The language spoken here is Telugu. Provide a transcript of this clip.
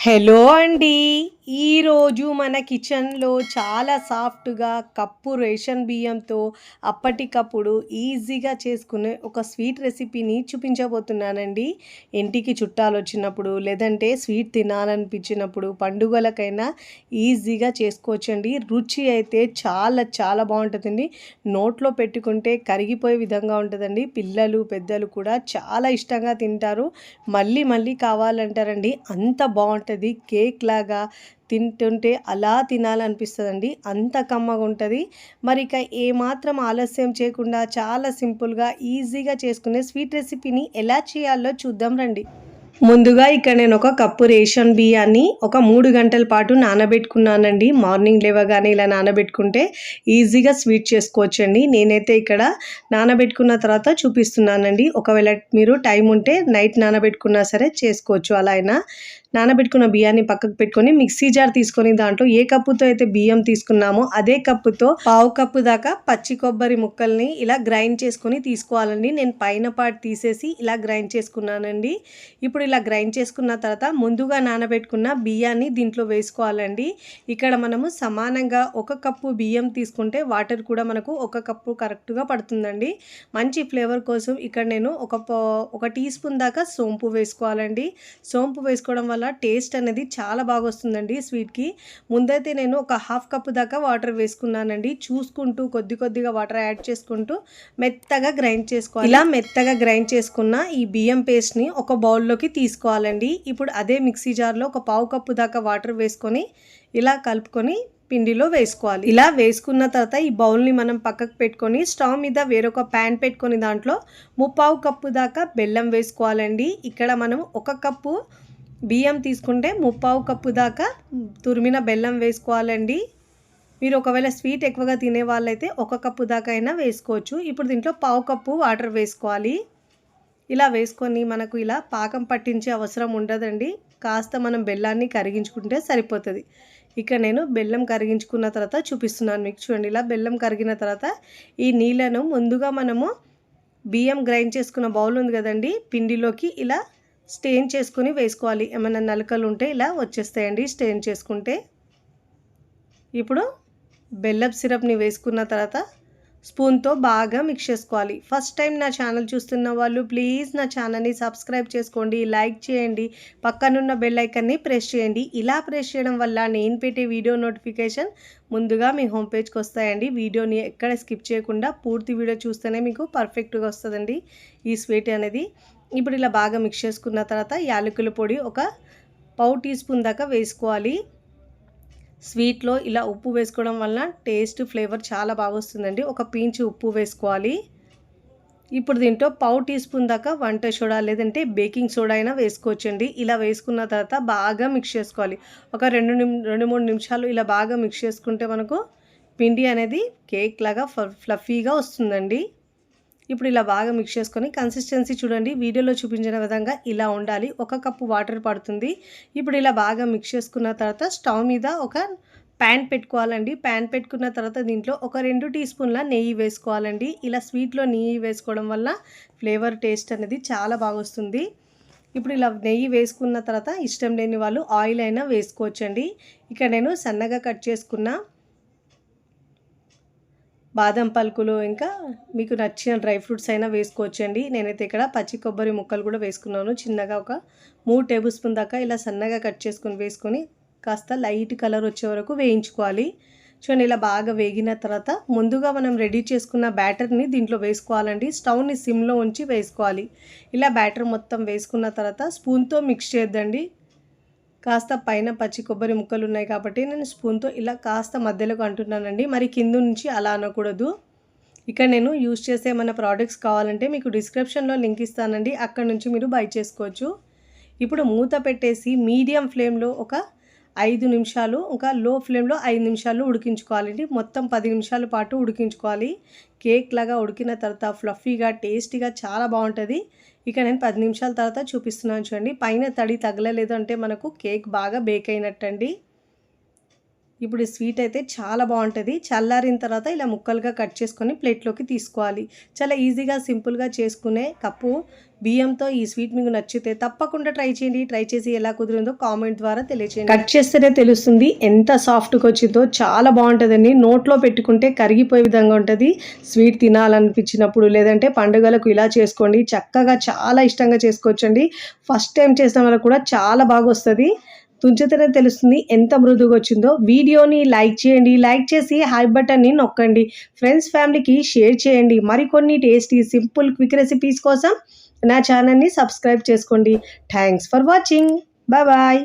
హలో అండి. ఈరోజు మన కిచెన్‌లో చాలా సాఫ్ట్‌గా కప్పు రేషన్ బియ్యంతో అప్పటికప్పుడు ఈజీగా చేసుకునే ఒక స్వీట్ రెసిపీని చూపించబోతున్నానండి. ఇంటికి చుట్టాలొచ్చినప్పుడు, లేదంటే స్వీట్ తినాలనిపించినప్పుడు, పండుగలకైనా ఈజీగా చేసుకోవచ్చండి. రుచి అయితే చాలా చాలా బావుంటదండి. నోట్లో పెట్టుకుంటే కరిగిపోయే విధంగా ఉంటదండి. పిల్లలు, పెద్దలు కూడా చాలా ఇష్టంగా తింటారు. మళ్ళీ మళ్ళీ కావాలంటారండి. అంత బావుంటది. కేక్‌లాగా తింటుంటే అలా తినాలనిపిస్తదండి. అంత కమ్మగుంటది. మరిక ఏమాత్రం ఆలస్యం చేయకుండా చాలా సింపుల్‌గా, ఈజీగా చేసుకునే స్వీట్ రెసిపీని ఎలా చేయాలో చూద్దాం రండి. ముందుగా ఇక్కడ నేను ఒక కప్పు రేషన్ బియ్యాన్ని ఒక 3 గంటల పాటు నానబెట్టుకున్నానండి. మార్నింగ్ లేవగానే ఇలా నానబెట్టుకుంటే ఈజీగా స్వీట్ చేసుకోవచ్చండి. నేనైతే ఇక్కడ నానబెట్టుకున్న తర్వాత చూపిస్తున్నానండి. ఒకవేళ మీరు టైం ఉంటే నైట్ నానబెట్టుకున్నా సరే చేసుకోవచ్చు అలా అయినా. నానబెట్టుకున్న బియ్యాన్ని పక్కకు పెట్టుకొని మిక్సీ జార్ తీసుకొని దాంట్లో ఏ కప్పుతో అయితే బియ్యం తీసుకున్నామో అదే కప్పుతో పావు కప్పు దాకా పచ్చి కొబ్బరి ముక్కల్ని ఇలా గ్రైండ్ చేసుకొని తీసుకోవాలండి. నేను పైన పార్ట్ తీసేసి ఇలా గ్రైండ్ చేసుకున్నానండి. ఇప్పుడు ఇలా గ్రైండ్ చేసుకున్న తర్వాత ముందుగా నానబెట్టుకున్న బియ్యాన్ని దీంట్లో వేసుకోవాలండి. ఇక్కడ మనము సమానంగా ఒక కప్పు బియ్యం తీసుకుంటే వాటర్ కూడా మనకు ఒక కప్పు కరెక్ట్‌గా పడుతుందండి. మంచి ఫ్లేవర్ కోసం ఇక్కడ నేను ఒక టీ స్పూన్ దాకా సోంపు వేసుకోవాలండి. సోంపు వేసుకోవడం వల్ల టేస్ట్ అనేది చాలా బాగొస్తుందండి స్వీట్‌కి. ముందైతే నేను ఒక హాఫ్ కప్పు దాకా వాటర్ వేసుకున్నానండి. చూసుకుంటూ కొద్దిగా వాటర్ యాడ్ చేసుకుంటూ మెత్తగా గ్రైండ్ చేసుకోవాలి. ఇలా మెత్తగా గ్రైండ్ చేసుకున్న ఈ బియ్యం పేస్ట్‌ని ఒక బౌల్‌లోకి తీసుకోవాలండి. ఇప్పుడు అదే మిక్సీ జార్‌లో ఒక పావు కప్పు దాకా వాటర్ వేసుకొని ఇలా కలుపుకొని పిండిలో వేసుకోవాలి. ఇలా వేసుకున్న తర్వాత ఈ బౌల్‌ని మనం పక్కకు పెట్టుకొని స్టవ్ మీద వేరొక ప్యాన్ పెట్టుకొని దాంట్లో ముప్పావు కప్పు దాకా బెల్లం వేసుకోవాలండి. ఇక్కడ మనం ఒక కప్పు బియ్యం తీసుకుంటే ముప్పావు కప్పు దాకా తురిమిన బెల్లం వేసుకోవాలండి. మీరు ఒకవేళ స్వీట్ ఎక్కువగా తినే వాళ్ళైతే ఒక కప్పు దాకా అయినా వేసుకోవచ్చు. ఇప్పుడు దీంట్లో పావు కప్పు వాటర్ వేసుకోవాలి. ఇలా వేసుకొని మనకు ఇలా పాకం పట్టించే అవసరం ఉండదండి. కాస్త మనం బెల్లాన్ని కరిగించుకుంటే సరిపోతుంది. ఇక్కడ నేను బెల్లం కరిగించుకున్న తర్వాత చూపిస్తున్నాను మీకు. చూడండి, ఇలా బెల్లం కరిగిన తర్వాత ఈ నీళ్ళను ముందుగా మనము బియ్యం గ్రైండ్ చేసుకున్న బౌల్ ఉంది కదండి, పిండిలోకి ఇలా స్టెయిన్ చేసుకొని వేసుకోవాలి. ఏమైనా నలకలు ఉంటే ఇలా వచ్చేస్తాయండి స్టెయిన్ చేసుకుంటే. ఇప్పుడు బెల్లపు సిరప్ని వేసుకున్న తర్వాత స్పూన్తో బాగా మిక్స్ చేసుకోవాలి. ఫస్ట్ టైం నా ఛానల్ చూస్తున్న వాళ్ళు ప్లీజ్ నా ఛానల్ని సబ్స్క్రైబ్ చేసుకోండి, లైక్ చేయండి, పక్కనున్న బెల్ ఐకాన్ని ప్రెస్ చేయండి. ఇలా ప్రెస్ చేయడం వల్ల నేను పెట్టే వీడియో నోటిఫికేషన్ ముందుగా మీ హోమ్ పేజ్కి వస్తాయండి. వీడియోని ఎక్కడ స్కిప్ చేయకుండా పూర్తి వీడియో చూస్తేనే మీకు పర్ఫెక్ట్గా వస్తుందండి ఈ స్వీట్ అనేది. ఇప్పుడు ఇలా బాగా మిక్స్ చేసుకున్న తర్వాత యాలకుల పొడి ఒక పావు టీ స్పూన్ దాకా వేసుకోవాలి. స్వీట్లో ఇలా ఉప్పు వేసుకోవడం వల్ల టేస్ట్ ఫ్లేవర్ చాలా బాగా వస్తుందండి. ఒక పించు ఉప్పు వేసుకోవాలి. ఇప్పుడు దీంట్లో పావు టీ స్పూన్ దాకా వంట సోడా లేదంటే బేకింగ్ సోడా అయినా వేసుకోవచ్చండి. ఇలా వేసుకున్న తర్వాత బాగా మిక్స్ చేసుకోవాలి. ఒక 2-3 నిమిషాలు ఇలా బాగా మిక్స్ చేసుకుంటే మనకు పిండి అనేది కేక్ లాగా ఫ్లఫీగా వస్తుందండి. ఇప్పుడు ఇలా బాగా మిక్స్ చేసుకొని కన్సిస్టెన్సీ చూడండి, వీడియోలో చూపించిన విధంగా ఇలా ఉండాలి. ఒక కప్పు వాటర్ పడుతుంది. ఇప్పుడు ఇలా బాగా మిక్స్ చేసుకున్న తర్వాత స్టవ్ మీద ఒక ప్యాన్ పెట్టుకోవాలండి. ప్యాన్ పెట్టుకున్న తర్వాత దీంట్లో ఒక 2 టీ స్పూన్ల నెయ్యి వేసుకోవాలండి. ఇలా స్వీట్లో నెయ్యి వేసుకోవడం వల్ల ఫ్లేవర్ టేస్ట్ అనేది చాలా బాగా వస్తుంది. ఇప్పుడు ఇలా నెయ్యి వేసుకున్న తర్వాత ఇష్టం లేని వాళ్ళు ఆయిల్ అయినా వేసుకోవచ్చండి. ఇక్కడ నేను సన్నగా కట్ చేసుకున్న బాదం పలుకులు, ఇంకా మీకు నచ్చిన డ్రై ఫ్రూట్స్ అయినా వేసుకోవచ్చండి. నేనైతే ఇక్కడ పచ్చి కొబ్బరి ముక్కలు కూడా వేసుకున్నాను. చిన్నగా ఒక 3 టేబుల్ స్పూన్ దాకా ఇలా సన్నగా కట్ చేసుకొని వేసుకొని కాస్త లైట్ కలర్ వచ్చే వరకు వేయించుకోవాలి. చూడండి, ఇలా బాగా వేగిన తర్వాత ముందుగా మనం రెడీ చేసుకున్న బ్యాటర్ని దీంట్లో వేసుకోవాలండి. స్టవ్ని సిమ్లో ఉంచి వేసుకోవాలి. ఇలా బ్యాటర్ మొత్తం వేసుకున్న తర్వాత స్పూన్తో మిక్స్ చేద్దండి. కాస్త పైన పచ్చి కొబ్బరి ముక్కలు ఉన్నాయి కాబట్టి నేను స్పూన్తో ఇలా కాస్త మధ్యలోకి అంటున్నానండి. మరి కింద నుంచి అలా అనకూడదు. ఇక్కడ నేను యూజ్ చేసే మన ప్రోడక్ట్స్ కావాలంటే మీకు డిస్క్రిప్షన్లో లింక్ ఇస్తానండి, అక్కడ నుంచి మీరు బై చేసుకోవచ్చు. ఇప్పుడు మూత పెట్టేసి మీడియం ఫ్లేమ్లో ఒక 5 నిమిషాలు, ఇంకా లో ఫ్లేమ్లో 5 నిమిషాలు ఉడికించుకోవాలండి. మొత్తం 10 నిమిషాల పాటు ఉడికించుకోవాలి. కేక్ లాగా ఉడికిన తర్వాత ఫ్లఫీగా టేస్టీగా చాలా బాగుంటుంది. ఇక నేను 10 నిమిషాల తర్వాత చూపిస్తున్నాను చూడండి. పైన తడి తగలలేదు అంటే మనకు కేక్ బాగా బేక్ అయినట్టండి. ఇప్పుడు ఈ స్వీట్ అయితే చాలా బాగుంటుంది. చల్లారిన తర్వాత ఇలా ముక్కలుగా కట్ చేసుకొని ప్లేట్లోకి తీసుకోవాలి. చాలా ఈజీగా సింపుల్గా చేసుకునే కప్పు బియ్యంతో ఈ స్వీట్ మీకు నచ్చితే తప్పకుండా ట్రై చేయండి. ట్రై చేసి ఎలా కుదిరిందో కామెంట్ ద్వారా తెలియచేయండి. కట్ చేస్తేనే తెలుస్తుంది ఎంత సాఫ్ట్గా వచ్చిందో. చాలా బాగుంటుందండి. నోట్లో పెట్టుకుంటే కరిగిపోయే విధంగా ఉంటుంది. స్వీట్ తినాలనిపించినప్పుడు లేదంటే పండుగలకు ఇలా చేసుకోండి. చక్కగా చాలా ఇష్టంగా చేసుకోవచ్చండి. ఫస్ట్ టైం చేసిన వాళ్ళకు కూడా చాలా బాగా వస్తుంది. తుంచితేనే తెలుస్తుంది ఎంత మృదువుగా వచ్చిందో. వీడియోని లైక్ చేయండి. లైక్ చేసి హై బటన్ని నొక్కండి. ఫ్రెండ్స్ ఫ్యామిలీకి షేర్ చేయండి. మరికొన్ని టేస్టీ సింపుల్ క్విక్ రెసిపీస్ కోసం నా ఛానల్ని సబ్స్క్రైబ్ చేసుకోండి. Thanks for watching. Bye bye.